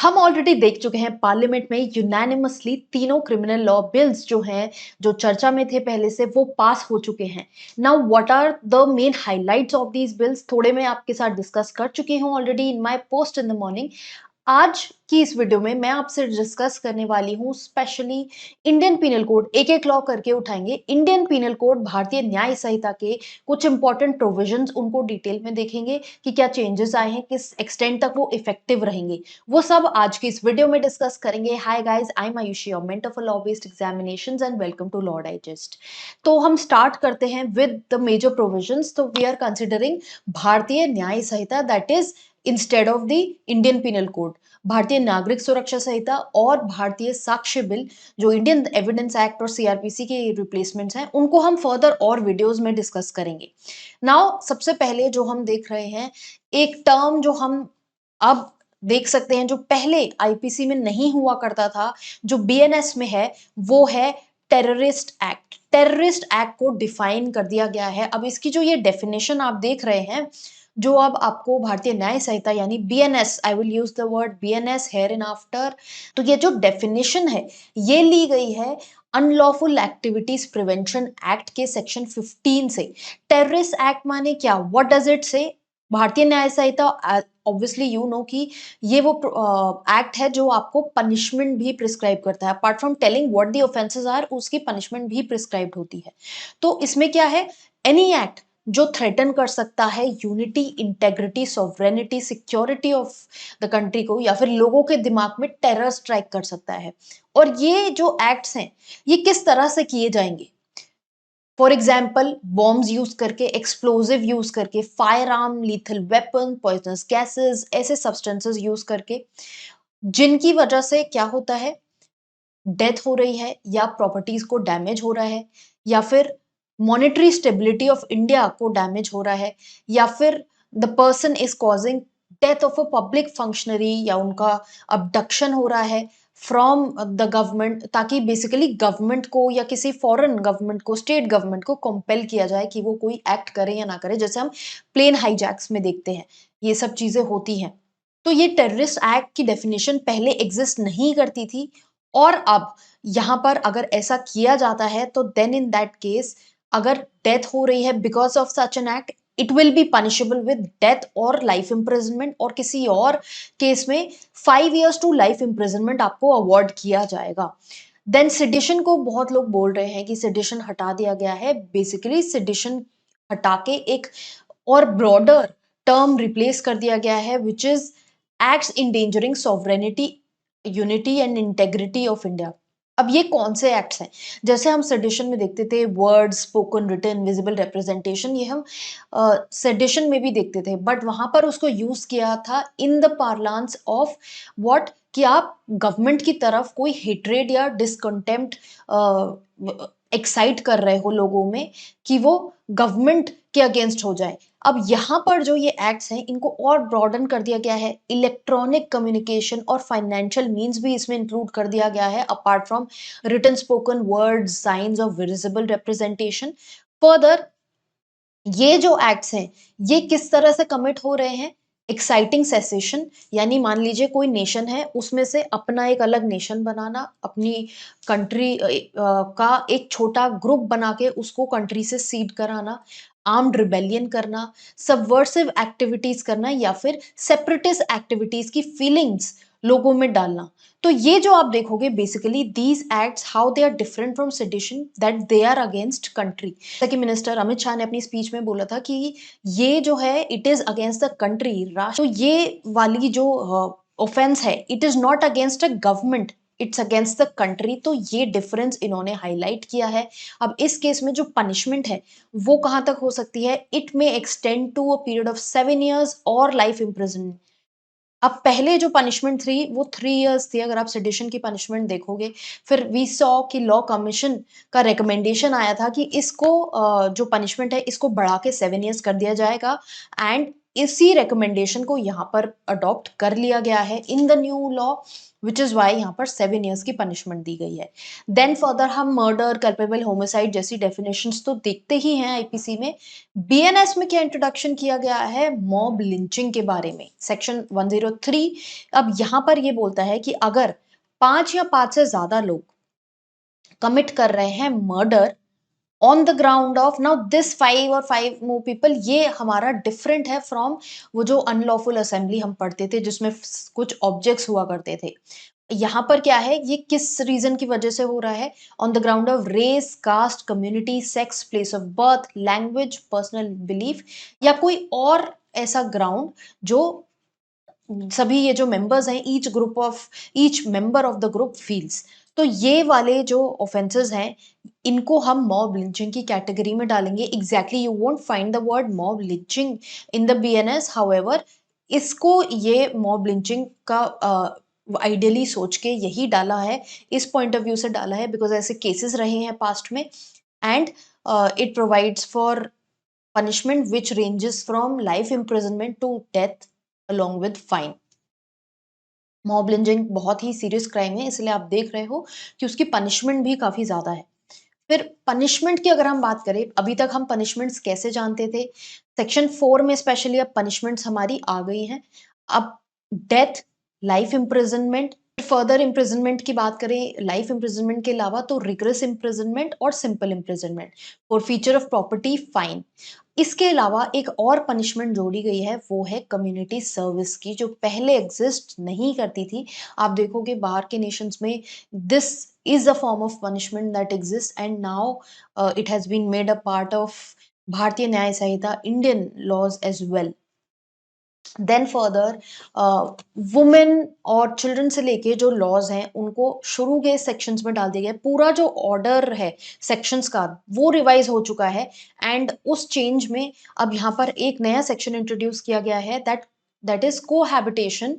हम ऑलरेडी देख चुके हैं पार्लियामेंट में यूनानिमसली तीनों क्रिमिनल लॉ बिल्स जो हैं, जो चर्चा में थे पहले से, वो पास हो चुके हैं। Now what are the main highlights of these bills, थोड़े मैं आपके साथ डिस्कस कर चुकी हूँ already in my post in the morning. आज की इस वीडियो में मैं आपसे डिस्कस करने वाली हूँ स्पेशली इंडियन पीनल कोड, एक एक लॉ करके उठाएंगे। इंडियन पीनल कोड, भारतीय न्याय संहिता के कुछ इंपॉर्टेंट प्रोविजंस, उनको डिटेल में देखेंगे कि क्या चेंजेस आए हैं, किस एक्सटेंट तक वो इफेक्टिव रहेंगे, वो सब आज की इस वीडियो में डिस्कस करेंगे। Hi guys, I am Ayushi, your mentor for law based examinations and welcome to law digest. तो हम स्टार्ट करते हैं विद द मेजर प्रोविजंस। तो we are considering Bharatiya Nyaya Sanhita, that is instead of the Indian penal code. Bharatiya Nagarik Suraksha Sanhita और Bharatiya Sakshya bill, जो Indian evidence act और CrPC के replacements हैं, उनको हम फर्दर और वीडियोस में डिस्कस करेंगे। नाउ सबसे पहले जो हम देख रहे हैं, एक टर्म जो हम अब देख सकते हैं, जो पहले आईपीसी में नहीं हुआ करता था, जो बीएनएस में है, वो है टेररिस्ट एक्ट। टेररिस्ट एक्ट को डिफाइन कर दिया गया है। अब इसकी जो ये डेफिनेशन आप देख रहे हैं, जो अब आपको भारतीय न्याय संहिता यानी BNS, I will use the word BNS here in after, तो ये जो डेफिनेशन है ये ली गई है अनलॉफुल एक्टिविटीज प्रिवेंशन एक्ट के सेक्शन 15 से। टेररिस्ट एक्ट माने क्या, व्हाट डज इट से? भारतीय न्याय संहिता, ऑब्वियसली यू नो कि ये वो एक्ट है जो आपको पनिशमेंट भी प्रिस्क्राइब करता है। Apart from telling what the offences are, उसकी पनिशमेंट भी प्रिस्क्राइब्ड होती है। तो इसमें क्या है, एनी एक्ट जो थ्रेटन कर सकता है unity, integrity, sovereignty, security of the country को, या फिर लोगों के दिमाग में टेरर स्ट्राइक कर सकता है। और ये जो एक्ट्स हैं, ये किस तरह से किए जाएंगे? फॉर एग्जाम्पल, बॉम्ब्स यूज करके, एक्सप्लोजिव यूज करके, fire arm, lethal weapon, poisonous gases, ऐसे सब्सटेंसेस यूज करके, जिनकी वजह से क्या होता है, डेथ हो रही है, या प्रॉपर्टीज को डैमेज हो रहा है, या फिर मॉनेटरी स्टेबिलिटी ऑफ इंडिया को डैमेज हो रहा है, या फिर the person is causing death of a public functionary, या उनका अबडक्शन हो रहा है फ्रॉम द गवर्नमेंट, ताकि बेसिकली गवर्नमेंट को या किसी फॉरेन गवर्नमेंट को, स्टेट गवर्नमेंट को कंपेल किया जाए कि वो कोई एक्ट करे या ना करे, जैसे हम प्लेन हाईजैक्स में देखते हैं, ये सब चीजें होती हैं। तो ये टेररिस्ट एक्ट की डेफिनेशन पहले एग्जिस्ट नहीं करती थी, और अब यहाँ पर अगर ऐसा किया जाता है तो देन इन दैट केस, अगर डेथ हो रही है because of such an act, it will be punishable with death और लाइफ इम्प्रिजनमेंट, और किसी और केस में 5 years टू लाइफ इम्प्रिजनमेंट आपको अवॉर्ड किया जाएगा। देन सेडिशन को बहुत लोग बोल रहे हैं कि सेडिशन हटा दिया गया है। बेसिकली सेडिशन हटा के एक और ब्रॉडर टर्म रिप्लेस कर दिया गया है, which is acts endangering sovereignty, unity and integrity of India. अब ये कौन से एक्ट्स हैं? जैसे हम सेडिशन में देखते थे word, spoken, written, visible representation, ये हम सेडिशन में भी देखते थे, बट वहां पर उसको यूज किया था इन द पार्लांस ऑफ व्हाट, कि आप गवर्नमेंट की तरफ कोई हेट्रेड या डिसकंटेम्प्ट एक्साइट कर रहे हो लोगों में, कि वो गवर्नमेंट के अगेंस्ट हो जाए। अब यहाँ पर जो ये एक्ट्स हैं, इनको और ब्रॉडन कर दिया गया है। इलेक्ट्रॉनिक कम्युनिकेशन और फाइनेंशियल मींस भी इसमें इंक्लूड कर दिया गया है, apart from written, spoken, words, science of visible representation. Further, ये जो एक्ट्स हैं, ये किस तरह से कमिट हो रहे हैं? एक्साइटिंग सेसेशन, यानी मान लीजिए कोई नेशन है, उसमें से अपना एक अलग नेशन बनाना, अपनी कंट्री का एक छोटा ग्रुप बना के उसको कंट्री से सीड कराना, आर्म्ड रिबेलियन करना, सबवर्सिव एक्टिविटीज करना, या फिर सेपरेटिस्ट एक्टिविटीज की फीलिंग्स लोगों में डालना। तो ये जो आप देखोगे, basically these acts, how they are different from sedition, that they are against country. जैसा कि मिनिस्टर अमित शाह ने अपनी स्पीच में बोला था कि ये जो है, it is against the country, राष्ट्र। तो ये वाली जो ऑफेंस है, it is not against a government, it's against the country. तो ये डिफरेंस इन्होंने हाईलाइट किया है। अब इस केस में जो पनिशमेंट है, वो कहां तक हो सकती है? It may extend to a period of 7 years और लाइफ इम्प्रिजनमेंट। अब पहले जो पनिशमेंट थी वो 3 years थी, अगर आप सेडिशन की पनिशमेंट देखोगे। फिर वी सॉ कि लॉ कमीशन का रिकमेंडेशन आया था कि इसको जो पनिशमेंट है, इसको बढ़ा के 7 years कर दिया जाएगा, एंड इसी रिकमेंडेशन को यहाँ पर अडॉप्ट कर लिया गया है in the new law, which is why यहाँ पर 7 ईयर्स की पनिशमेंट दी गई है। देन फर्दर हम मर्डर, कल्पेबल होमिसाइड जैसी डेफिनेशंस तो देखते ही हैं आईपीसी में। बीएनएस में क्या इंट्रोडक्शन किया गया है, मॉब लिंचिंग के बारे में, सेक्शन 103। अब यहाँ पर ये बोलता है कि अगर 5 या 5 से ज्यादा लोग कमिट कर रहे हैं murder on the ground of, now this 5 और 5 मोर पीपल, ये हमारा डिफरेंट है फ्रॉम वो जो अनलॉफुल असेंबली हम पढ़ते थे जिसमें कुछ ऑब्जेक्ट्स हुआ करते थे। यहाँ पर क्या है, ये किस रीजन की वजह से हो रहा है, on the ground of race, caste, community, sex, place of birth, language, personal belief, या कोई और ऐसा ग्राउंड जो सभी ये जो मेंबर्स हैं, each member of the group feels. तो ये वाले जो ऑफेंसेस हैं, इनको हम मॉब लिंचिंग की कैटेगरी में डालेंगे। Exactly you won't find the word mob lynching in the BNS, however इसको ये मॉब लिंचिंग का आइडियली सोच के यही डाला है, इस पॉइंट ऑफ व्यू से डाला है, बिकॉज ऐसे केसेस रहे हैं पास्ट में। And it provides for punishment which ranges from life imprisonment to death along with fine। Mob lynching बहुत ही सीरियस क्राइम है, इसलिए आप देख रहे हो कि उसकी पनिशमेंट भी काफी ज्यादा है। फिर पनिशमेंट की अगर हम बात करें, अभी तक हम पनिशमेंट्स कैसे जानते थे, सेक्शन 4 में स्पेशली अब पनिशमेंट्स हमारी आ गई हैं। अब death, life imprisonment, further imprisonment की बात करें लाइफ इम्प्रिजनमेंट के अलावा तो रिग्रेस इम्प्रिजनमेंट और simple imprisonment, for feature of property fine. इसके अलावा एक और पनिशमेंट जोड़ी गई है, वो है कम्युनिटी सर्विस की, जो पहले एग्जिस्ट नहीं करती थी। आप देखोगे बाहर के नेशंस में this is a form of punishment that exists, and now it has been made a part of Bharatiya Nyaya Sanhita, Indian laws as well। Then further women और चिल्ड्रन से लेके जो लॉज हैं उनको शुरू के सेक्शंस में डाल दिया गया। पूरा जो ऑर्डर है सेक्शंस का वो रिवाइज हो चुका है, एंड उस चेंज में अब यहाँ पर एक नया सेक्शन इंट्रोड्यूस किया गया है, that is cohabitation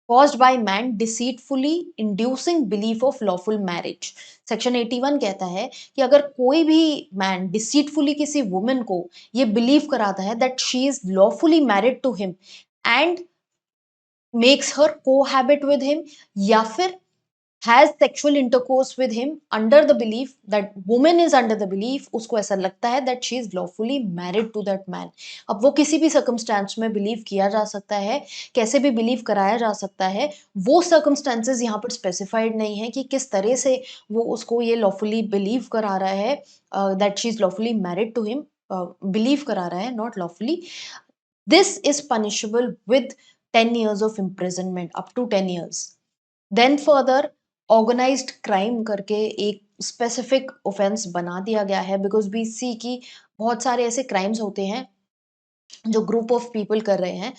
caused by man deceitfully inducing belief of lawful marriage। Section 81 कहता है कि अगर कोई भी मैन डिसीटफुली किसी वुमेन को ये बिलीव कराता है that she is lawfully married to him and makes her cohabit with him, या फिर has sexual intercourse with him under the belief that woman is under the belief, उसको ऐसा लगता है that she is lawfully married to that man। अब वो किसी भी circumstance में बिलीव किया जा सकता है, कैसे भी बिलीव कराया जा सकता है, वो circumstances यहाँ पर specified नहीं है कि किस तरह से वो उसको ये lawfully बिलीव करा रहा है, that she is lawfully married to him, believe करा रहा है, not lawfully। This is punishable with 10 years of imprisonment, up to 10 years। Then further, organized crime करके एक specific offense बना दिया गया है, because we see कि बहुत सारे ऐसे crimes होते हैं जो ग्रुप ऑफ पीपल कर रहे हैं।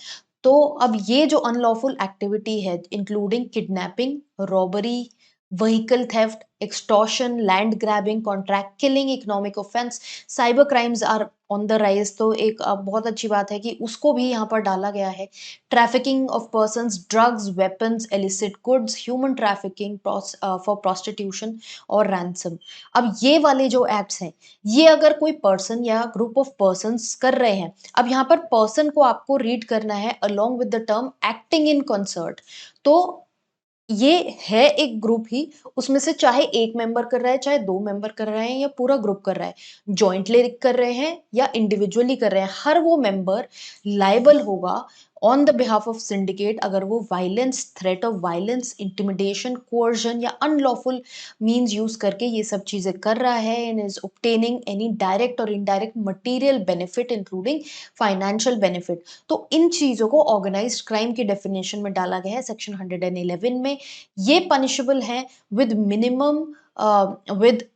तो अब ये जो अनलॉफुल एक्टिविटी है, including kidnapping, robbery, vehicle theft, extortion, land grabbing, contract killing, economic offence, cyber crimes are on the rise. तो एक बहुत अच्छी बात है कि उसको भी यहाँ पर डाला गया है। Trafficking of persons, drugs, weapons, elicit goods, human trafficking for prostitution और रैंसम। अब ये वाले जो एक्ट्स हैं, ये अगर कोई पर्सन या ग्रुप ऑफ पर्सन्स कर रहे हैं, अब यहाँ पर पर्सन को आपको रीड करना है along with the term acting in concert. तो ये है एक ग्रुप ही, उसमें से चाहे एक मेंबर कर रहा है, चाहे दो मेंबर कर रहे हैं, या पूरा ग्रुप कर रहा है, जॉइंटली कर रहे हैं या इंडिविजुअली कर रहे हैं, हर वो मेंबर लाइबल होगा on the behalf of syndicate अगर वो violence, threat of violence, intimidation, coercion या अनलॉफुल मीन्स यूज करके ये सब चीजें कर रहा है, and is obtaining any direct और indirect material benefit including financial benefit. तो इन चीजों को ऑर्गेनाइज्ड क्राइम की डेफिनेशन में डाला गया है सेक्शन 111 में। ये पनिशेबल है with minimum with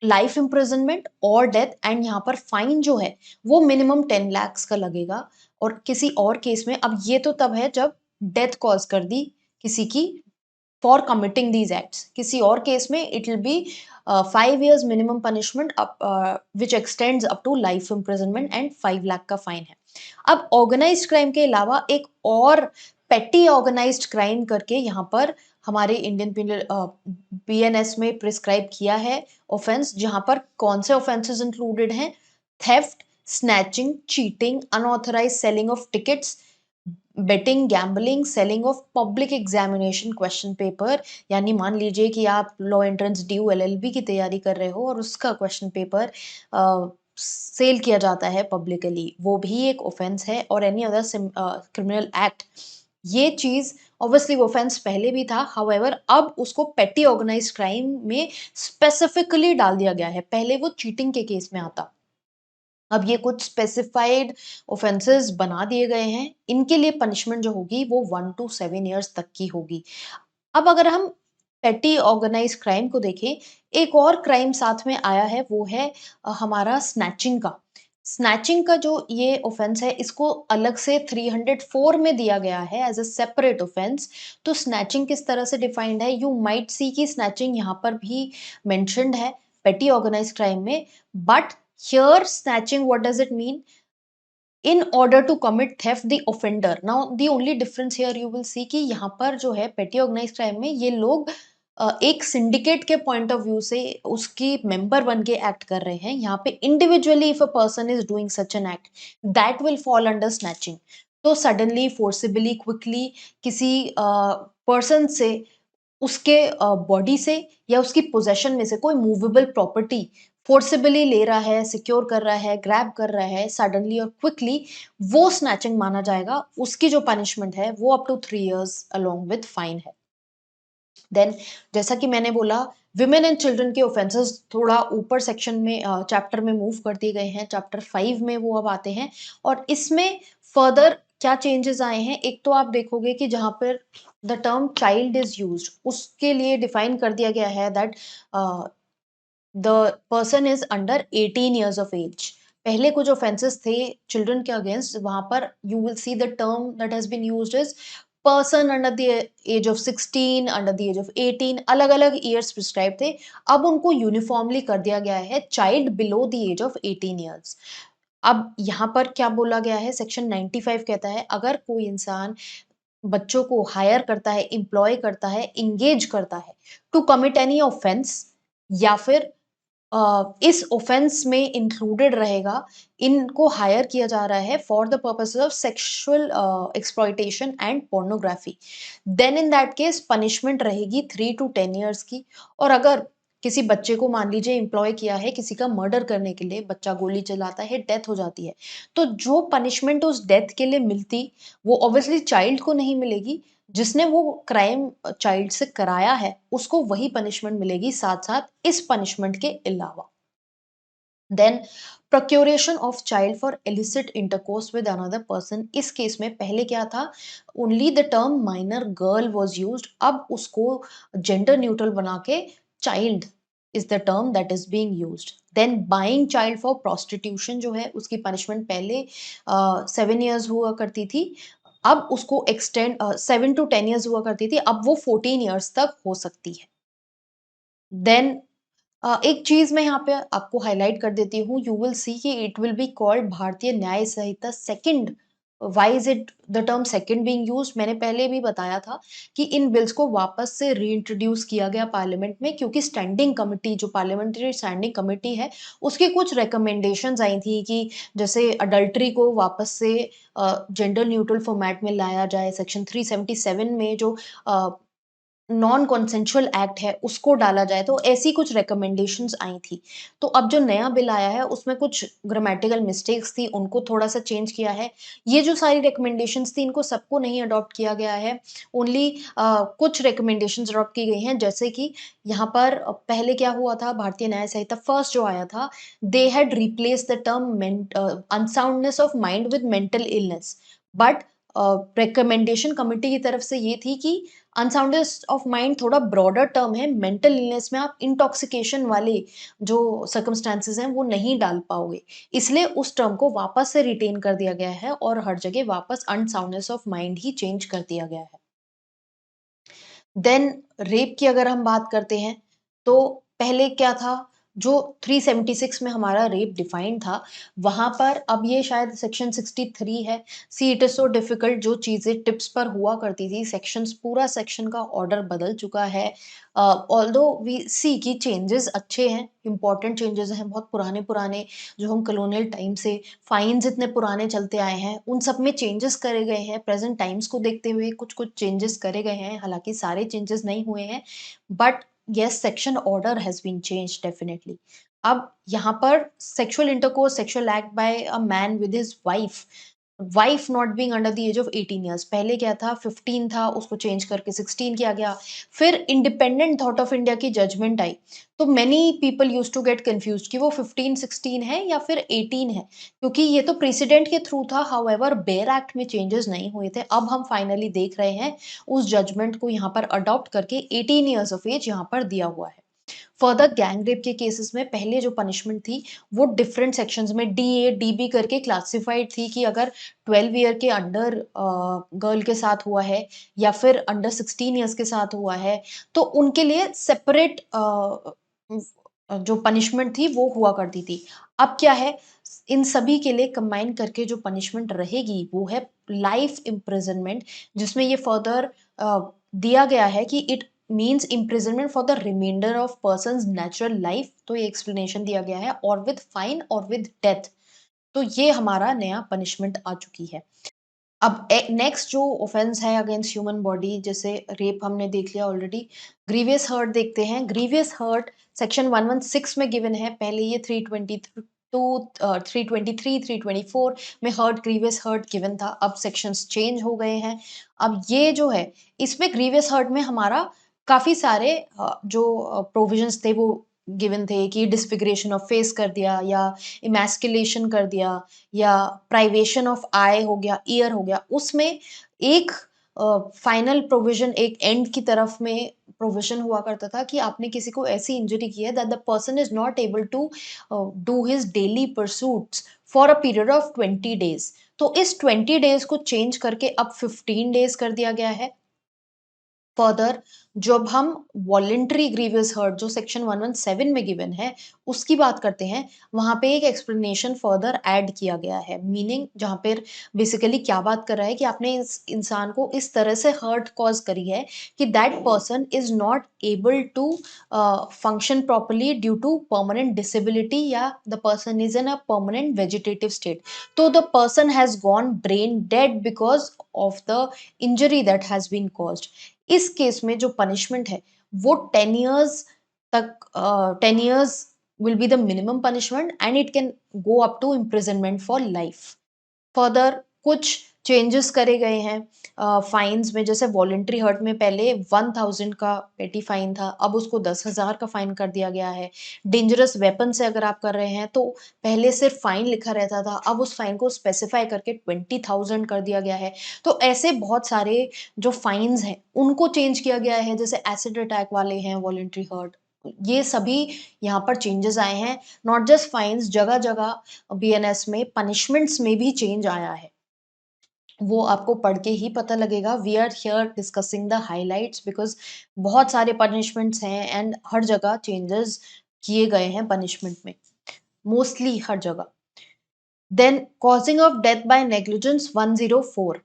life imprisonment और डेथ, एंड यहाँ पर फाइन जो है वो मिनिमम 10 lakhs का लगेगा। और किसी और केस में, अब ये तो तब है जब डेथ कॉज कर दी किसी की फॉर कमिटिंग दीज एक्ट्स, किसी और केस में it will be 5 years minimum punishment which extends up to life imprisonment and 5 lakh का फाइन है। अब ऑर्गेनाइज्ड क्राइम के अलावा एक और पेटी ऑर्गेनाइज्ड क्राइम करके यहाँ पर हमारे इंडियन पिनल बीएनएस में प्रिस्क्राइब किया है ऑफेंस, जहां पर कौन से ऑफेंसेस इंक्लूडेड हैं, theft, snatching, cheating, unauthorised selling of tickets, betting, gambling, selling of public examination question paper. यानी मान लीजिए कि आप लॉ एंट्रेंस ड्यू एलएलबी की तैयारी कर रहे हो और उसका क्वेश्चन पेपर सेल किया जाता है पब्लिकली, वो भी एक ऑफेंस है। और एनी अदर क्रिमिनल एक्ट, ये चीज ऑब्वियसली वो ऑफेंस पहले भी था, हाउएवर अब उसको पेटी ऑर्गेनाइज्ड क्राइम में स्पेसिफिकली डाल दिया गया है। पहले वो चीटिंग के केस में आता, अब ये कुछ स्पेसिफाइड ऑफेंसेस बना दिए गए हैं। इनके लिए पनिशमेंट जो होगी वो 1 to 7 years तक की होगी। अब अगर हम पेटी ऑर्गेनाइज क्राइम को देखें, एक और क्राइम साथ में आया है, वो है हमारा स्नैचिंग का। स्नैचिंग का जो ये ऑफेंस है, इसको अलग से 304 में दिया गया है एज अ सेपरेट ऑफेंस। तो स्नैचिंग किस तरह से डिफाइंड है, यू माइट सी कि स्नैचिंग यहाँ पर भी मेंशन्ड है पेटी ऑर्गेनाइज क्राइम में, but here snatching what does it mean, in order to commit theft the offender. Now the only difference here you will see कि यहाँ पर जो है petty organized crime में ये लोग एक syndicate के point of view से उसकी member बन के act कर रहे हैं। यहाँ पे individually if a person is doing such an act, that will fall under snatching. तो suddenly, forcibly, quickly किसी person से, उसके बॉडी से या उसकी पोजेशन में से कोई मूवेबल प्रॉपर्टी फोर्सिबली ले रहा है, सिक्योर कर रहा है, ग्रैब कर रहा है सडनली और क्विकली, वो स्नैचिंग माना जाएगा। उसकी जो पनिशमेंट है वो up to 3 years along with fine है। देन जैसा कि मैंने बोला, विमेन एंड चिल्ड्रन के ऑफेंसेस थोड़ा ऊपर सेक्शन में चैप्टर में मूव कर दिए गए हैं, चैप्टर 5 में वो अब आते हैं। और इसमें फर्दर क्या चेंजेस आए हैं, एक तो आप देखोगे कि जहां पर the term child is used, उसके लिए डिफाइन कर दिया गया है that the person is under 18 years of age. पहले कुछ ऑफेंसेस थे चिल्ड्रन के अगेंस्ट, वहां पर you will see the term that has been used is person under the age of 16, under the age of 18, अलग अलग ईयर्स प्रिस्क्राइब थे। अब उनको यूनिफॉर्मली कर दिया गया है child below the age of 18 years। अब यहाँ पर क्या बोला गया है, सेक्शन 95 कहता है अगर कोई इंसान बच्चों को हायर करता है, एम्प्लॉय करता है, इंगेज करता है टू कमिट एनी ऑफेंस, या फिर इस ऑफेंस में इंक्लूडेड रहेगा, इनको हायर किया जा रहा है for the purpose of sexual exploitation and pornography, then in that case punishment रहेगी 3 to 10 years की। और अगर किसी बच्चे को मान लीजिए एम्प्लॉय किया है किसी का मर्डर करने के लिए, बच्चा गोली चलाता है, डेथ हो जाती है, तो जो पनिशमेंट उस डेथ के लिए मिलती, वो ऑब्वियसली चाइल्ड को नहीं मिलेगी, जिसने वो क्राइम चाइल्ड से कराया है उसको वही पनिशमेंट मिलेगी साथ साथ इस पनिशमेंट के अलावा। Then procuration of child for illicit intercourse with another person, इस केस में पहले क्या था, only the term minor girl was used, अब उसको जेंडर न्यूट्रल बना के child is the term that is being used. Then buying child for prostitution जो है उसकी पनिशमेंट पहले 7 years हुआ करती थी, अब उसको एक्सटेंड 7 to 10 years हुआ करती थी, अब वो 14 years तक हो सकती है। देन एक चीज मैं यहाँ पे आपको हाईलाइट कर देती हूँ, यू विल सी कि it will B called Bharatiya Nyaya Sanhita second. Why is it the term second being used, मैंने पहले भी बताया था कि इन बिल्स को वापस से रीइंट्रोड्यूस किया गया पार्लियामेंट में, क्योंकि स्टैंडिंग कमिटी, जो पार्लियामेंट्री स्टैंडिंग कमिटी है, उसकी कुछ रिकमेंडेशंस आई थी कि जैसे अडल्ट्री को वापस से जेंडर न्यूट्रल फॉर्मेट में लाया जाए, सेक्शन 377 में जो नॉन कॉन्सेंशुअल एक्ट है उसको डाला जाए, तो ऐसी कुछ रिकमेंडेशंस आई थी। तो अब जो नया बिल आया है उसमें कुछ ग्रामेटिकल मिस्टेक्स थी, उनको थोड़ा सा चेंज किया है। ये जो सारी रिकमेंडेशंस थी इनको सबको नहीं अडॉप्ट किया गया है, ओनली कुछ रिकमेंडेशंस अडॉप्ट की गई हैं। जैसे कि यहाँ पर पहले क्या हुआ था, भारतीय न्याय संहिता फर्स्ट जो आया था, they had replace the term unsoundness of mind with mental illness, but recommendation committee की तरफ से ये थी कि अनसाउंडनेस ऑफ माइंड थोड़ा ब्रॉडर टर्म है, मेंटल इलनेस में आप इंटॉक्सिकेशन वाले जो सर्कमस्टांसेस हैं वो नहीं डाल पाओगे, इसलिए उस टर्म को वापस से रिटेन कर दिया गया है और हर जगह वापस unsoundness of mind he change कर दिया गया है। देन रेप की अगर हम बात करते हैं, तो पहले क्या था, जो 376 में हमारा रेप डिफाइंड था, वहाँ पर अब ये शायद सेक्शन 63 है। See it is so difficult, जो चीज़ें टिप्स पर हुआ करती थी, सेक्शंस पूरा सेक्शन का ऑर्डर बदल चुका है। ऑल्दो वी सी कि चेंजेस अच्छे हैं, इम्पोर्टेंट चेंजेस हैं, बहुत पुराने-पुराने जो हम कॉलोनियल टाइम से फाइन्स इतने पुराने चलते आए हैं, उन सब में चेंजेस करे गए हैं। प्रेज़ेंट टाइम्स को देखते हुए कुछ-कुछ चेंजेस करे गए हैं, हालाँकि सारे चेंजेस नहीं हुए हैं, but yes section order has been changed definitely. अब यहाँ पर sexual intercourse, sexual act by a man with his wife, wife not being under the age of 18 years, पहले क्या था 15 था, उसको चेंज करके 16 किया गया। फिर इंडिपेंडेंट थॉट ऑफ इंडिया की जजमेंट आई, तो many people used to get confused कि वो 15 16 है या फिर 18 है, क्योंकि ये तो प्रेसिडेंट के थ्रू था। हाउएवर बेयर एक्ट में चेंजेस नहीं हुए थे। अब हम फाइनली देख रहे हैं उस जजमेंट को यहाँ पर अडॉप्ट करके 18 इयर्स ऑफ एज यहाँ पर दिया हुआ है। फर्दर गैंग रेप के केसेस में पहले जो पनिशमेंट थी, वो डिफरेंट सेक्शंस में डी-ए, डी-बी करके क्लासिफाइड थी कि अगर 12 ईयर के अंडर गर्ल के साथ हुआ है या फिर अंडर 16 इयर्स के साथ हुआ है, तो उनके लिए सेपरेट जो पनिशमेंट थी वो हुआ करती थी। अब क्या है, इन सभी के लिए कंबाइन करके जो पनिशमेंट रहेगी वो है लाइफ इम्प्रिजनमेंट, जिसमें ये फर्दर दिया गया है कि it means imprisonment for the reminder of person's natural life, तो ये एक्सप्लेनेशन दिया गया है, और विद फाइन और विद डेथ। तो ये हमारा नया पनिशमेंट आ चुकी है। अब नेक्स्ट जो ऑफेंस है अगेंस्ट ह्यूमन बॉडी, जैसे रेप हमने देख लिया ऑलरेडी, ग्रीवियस हर्ट देखते हैं। ग्रीवियस हर्ट सेक्शन 116 में गिवन है, पहले ये 323 324 में हर्ट, ग्रीवियस हर्ट गिवन था, अब सेक्शंस चेंज हो गए हैं। अब ये जो है, इसमें ग्रीवियस हर्ट में हमारा काफी सारे जो प्रोविजंस थे वो गिवन थे कि डिसफिगरेशन ऑफ फेस कर दिया, या इमैस्कुलेशन कर दिया, या प्राइवेशन ऑफ आई हो गया, ईयर हो गया। उसमें एक फाइनल प्रोविजन, एक एंड की तरफ में प्रोविजन हुआ करता था कि आपने किसी को ऐसी इंजरी की है that the person is not able to do his daily pursuits for a period of 20 days. तो इस 20 डेज को चेंज करके अब 15 डेज कर दिया गया है। फर्दर जब हम वॉलेंटरी ग्रीवियस हर्ट जो सेक्शन 117 में गिवन है उसकी बात करते हैं, वहां पे एक एक्सप्लेनेशन फर्दर ऐड किया गया है। मीनिंग जहां पर बेसिकली क्या बात कर रहा है कि आपने इस इंसान को इस तरह से हर्ट कॉज करी है कि that person is not able to function properly due to permanent disability, या the person is in a permanent vegetative state, तो the person has gone brain dead because of the injury that has been caused. इस case में जो punishment है वो 10 years तक, 10 years will be the minimum punishment and it can go up to imprisonment for life. Further कुछ changes करे गए हैं फाइन्स में, जैसे वॉलेंट्री हर्ट में पहले 1000 का पेटी फाइन था, अब उसको 10,000 का फाइन कर दिया गया है। डेंजरस वेपन से अगर आप कर रहे हैं तो पहले सिर्फ फाइन लिखा रहता था, अब उस फाइन को स्पेसिफाई करके 20,000 कर दिया गया है। तो ऐसे बहुत सारे जो फाइन्स हैं उनको चेंज किया गया है, जैसे एसिड अटैक वाले हैं वॉलेंट्री हर्ट, ये सभी यहाँ पर चेंजेस आए हैं। नॉट जस्ट फाइन्स, जगह जगह बीएनएस में पनिशमेंट्स में भी चेंज आया है, वो आपको पढ़ के ही पता लगेगा। We are here discussing the highlights because बहुत सारे पनिशमेंट्स हैं एंड हर जगह चेंजेस किए गए हैं पनिशमेंट में, मोस्टली हर जगह। Then causing of death by negligence 104,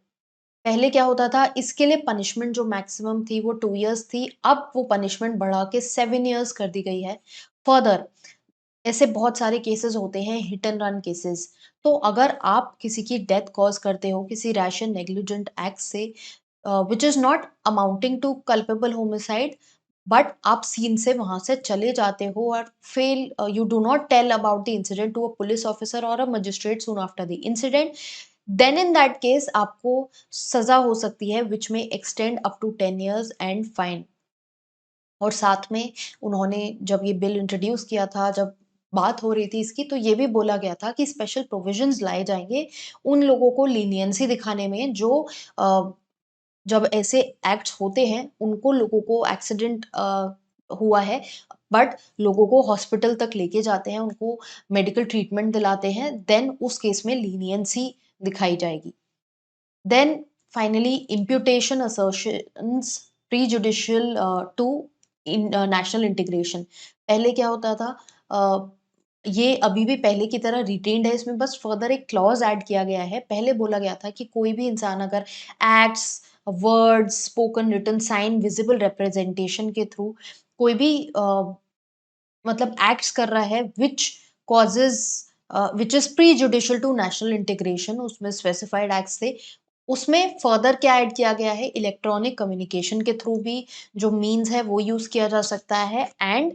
पहले क्या होता था, इसके लिए पनिशमेंट जो मैक्सिमम थी वो 2 इयर्स थी, अब वो पनिशमेंट बढ़ा के 7 इयर्स कर दी गई है। फर्दर ऐसे बहुत सारे केसेस होते हैं, हिट एंड रन केसेस, तो अगर आप किसी की डेथ कॉज करते हो किसी रैश एंड नेग्लिजेंट एक्ट से, which is not amounting to culpable homicide, but आप सीन से वहां से चले जाते हो और fail, you do not tell about the incident to a police officer और a magistrate soon after the incident, then in that case आपको सजा हो सकती है विच में extend up to 10 years and fine. और साथ में उन्होंने जब ये बिल इंट्रोड्यूस किया था, जब बात हो रही थी इसकी, तो ये भी बोला गया था कि स्पेशल प्रोविजंस लाए जाएंगे उन लोगों को लीनियंसी दिखाने में जो अ, जब ऐसे एक्ट्स होते हैं, उनको लोगों को एक्सीडेंट हुआ है बट लोगों को हॉस्पिटल तक लेके जाते हैं, उनको मेडिकल ट्रीटमेंट दिलाते हैं, देन उस केस में लीनियंसी दिखाई जाएगी। Then finally imputation assertions prejudicial to in national integration, पहले क्या होता था, ये अभी भी पहले की तरह रिटेन्ड है, इसमें बस फर्दर एक क्लॉज़ ऐड किया गया है। पहले बोला गया था कि कोई भी इंसान अगर acts, words, spoken, written, sign, visible representation के थ्रू कोई भी मतलब एक्ट्स कर रहा है which is prejudicial to national integration, उसमें स्पेसिफाइड एक्ट्स थे। उसमें फर्दर क्या ऐड किया गया है, इलेक्ट्रॉनिक कम्युनिकेशन के थ्रू भी जो मीन्स है वो यूज़ किया जा सकता है। एंड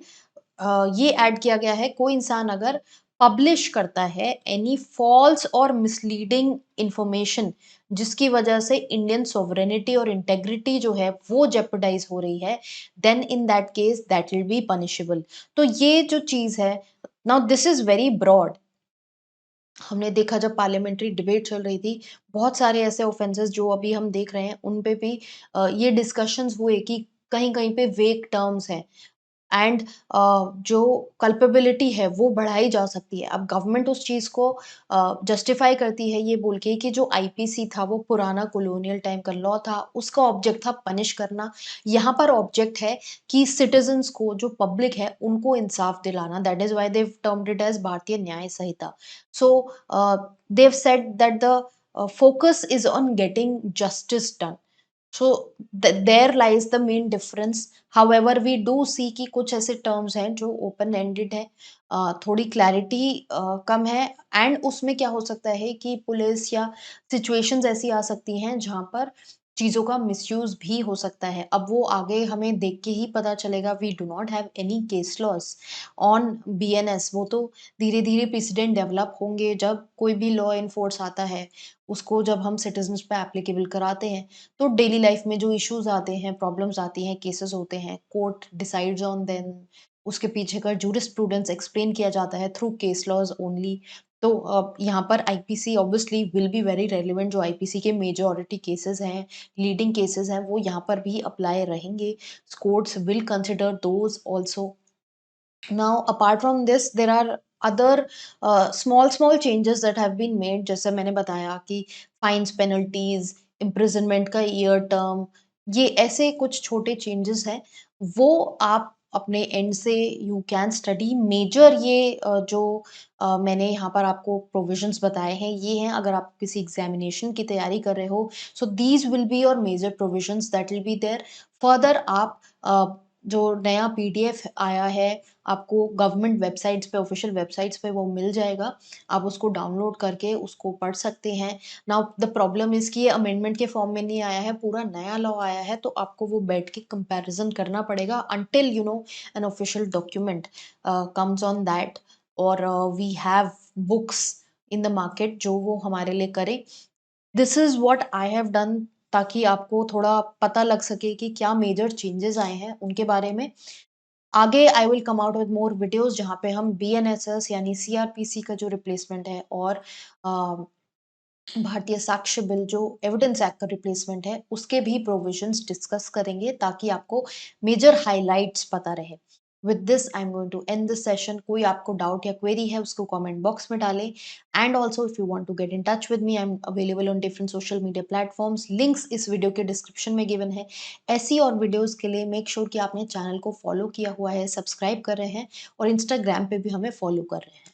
ये ऐड किया गया है, कोई इंसान अगर पब्लिश करता है एनी फॉल्स और मिसलीडिंग इंफॉर्मेशन जिसकी वजह से इंडियन सॉवरेनिटी और इंटेग्रिटी जो है वो जेपरडाइज हो रही है, then in that case that will be punishable. तो ये जो चीज है, now this is very broad. हमने देखा जब पार्लियामेंट्री डिबेट चल रही थी, बहुत सारे ऐसे ऑफेंसेस जो अभी हम देख रहे हैं उन पे भी ये डिस्कशंस हुए कि कहीं कहीं पे वेग टर्म्स हैं एंड जो कल्पेबिलिटी है वो बढ़ाई जा सकती है। अब गवर्नमेंट उस चीज़ को जस्टिफाई करती है ये बोल के कि जो आईपीसी था वो पुराना कॉलोनियल टाइम का लॉ था, उसका ऑब्जेक्ट था पनिश करना। यहाँ पर ऑब्जेक्ट है कि सिटीजन्स को, जो पब्लिक है, उनको इंसाफ दिलाना। That is why they termed it as Bharatiya Nyaya Sanhita. So they said that the focus is on getting justice done. So there lies the main difference. However, we do see कि कुछ ऐसे टर्म्स हैं जो ओपन एंडेड है, थोड़ी clarity कम है। And उसमें क्या हो सकता है कि पुलिस या सिचुएशंस ऐसी आ सकती हैं जहां पर चीजों का मिसयूज भी हो सकता है। अब वो आगे हमें देख के ही पता चलेगा। We do not have any case laws on BNS. वो तो धीरे धीरे प्रेसिडेंट डेवलप होंगे जब कोई भी लॉ इन्फोर्स आता है, उसको जब हम सिटीजन्स पे एप्लीकेबल कराते हैं, तो डेली लाइफ में जो इश्यूज आते हैं, प्रॉब्लम्स आती हैं, केसेस होते हैं, कोर्ट डिसाइड्स ऑन देम। उसके पीछे का जूरिस्प्रूडेंस एक्सप्लेन किया जाता है थ्रू केस लॉज ओनली। तो यहाँ पर IPC obviously will be very relevant. जो आईपीसी के मेजॉरिटी केसेस हैं, लीडिंग केसेस हैं, वो यहाँ पर भी अप्लाई रहेंगे। Courts will consider those also. Now, apart from this, there are other small changes that have been made. जैसे मैंने बताया कि फाइन्स, पेनल्टीज, इम्प्रिजनमेंट का ईयर टर्म, ये ऐसे कुछ छोटे चेंजेस हैं। वो आप अपने एंड से यू कैन स्टडी। मेजर ये जो मैंने यहाँ पर आपको प्रोविजंस बताए हैं, ये हैं अगर आप किसी एग्जामिनेशन की तैयारी कर रहे हो। So these will be your major provisions that will be there. Further आप जो नया पीडीएफ आया है, आपको गवर्नमेंट वेबसाइट्स पे, ऑफिशियल वेबसाइट्स पे वो मिल जाएगा। आप उसको डाउनलोड करके उसको पढ़ सकते हैं। नाउ द प्रॉब्लम इज़ कि ये अमेंडमेंट के फॉर्म में नहीं आया है, पूरा नया लॉ आया है, तो आपको वो बैठ के कंपैरिज़न करना पड़ेगा until you know an official document comes on that. और we have books in the market जो वो हमारे लिए करे। This is what I have done, ताकि आपको थोड़ा पता लग सके कि क्या मेजर चेंजेस आए हैं उनके बारे में। आगे I will come out with more videos जहाँ पे हम बीएनएसएस यानी सीआरपीसी का जो रिप्लेसमेंट है, और अ, भारतीय साक्ष्य बिल जो एविडेंस एक्ट का रिप्लेसमेंट है, उसके भी प्रोविजंस डिस्कस करेंगे ताकि आपको मेजर हाइलाइट्स पता रहे। With this I am going to end this session. कोई आपको डाउट या क्वेरी है उसको कमेंट बॉक्स में डालें। And also if you want to get in touch with me, I am available on different social media platforms. Links इस video के description में गिवन है। ऐसी और वीडियोस के लिए मेक श्योर कि आपने चैनल को फॉलो किया हुआ है, सब्सक्राइब कर रहे हैं, और इंस्टाग्राम पे भी हमें फॉलो कर रहे हैं।